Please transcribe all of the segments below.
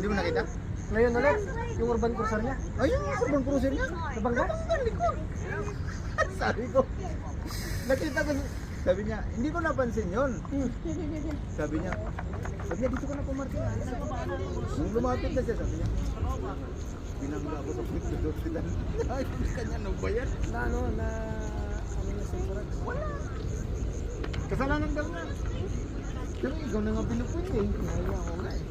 Hindi mo nakita? Ngayon ulit, yung urban cruiser niya. Ay, yung urban cruiser niya. Nabangga? Nabangga likod. Sabi ko. Nakita ko. Sabi niya, hindi ko napansin yun. Sabi niya, dito ko na pumarking. Nung lumapit na siya, sabi niya, binangga ako sa pulis sa hospital. Ay, kanya nang bayan. Na ano na sigurat. Wala. Kasalanan daw na. Pero ikaw na nga pinupin eh. Kaya ako nga eh.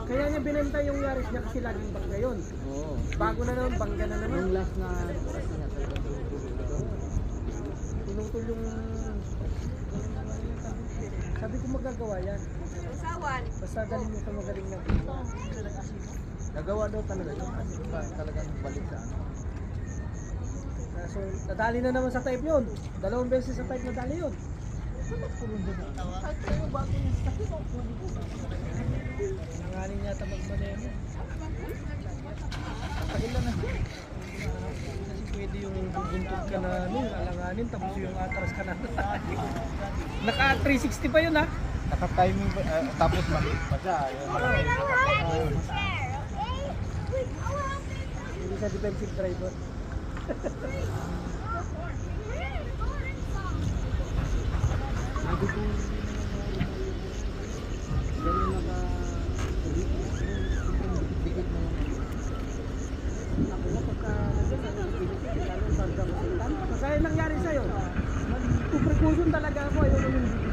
Kaya niya binenta yung Yaris niya kasi laging bangga yun. Oo. Bago na naman, bangga na naman. Yung last na oras niya, Pinutol yung... Sabi ko magagawa yan. Basta galing mo sa magaling na. nagawa daw talaga yun. Kasi talagang balik sa ano. So, nadali na naman sa type yun. 2 beses sa type nadali yun. Nangaling yata magmaneno. Tagal lang na. Kasi pwede yung bubuntog ka na ano, alanganin, tapos yung atras ka na. Naka 360 pa yun ha. Naka-timing tapos maliit pa siya. Hindi siya defensive driver. Sabi ko, ganyan naka dikit mo Ako na pagka kaya nangyari sa'yo, mag-precaution talaga ako, ayaw mo yung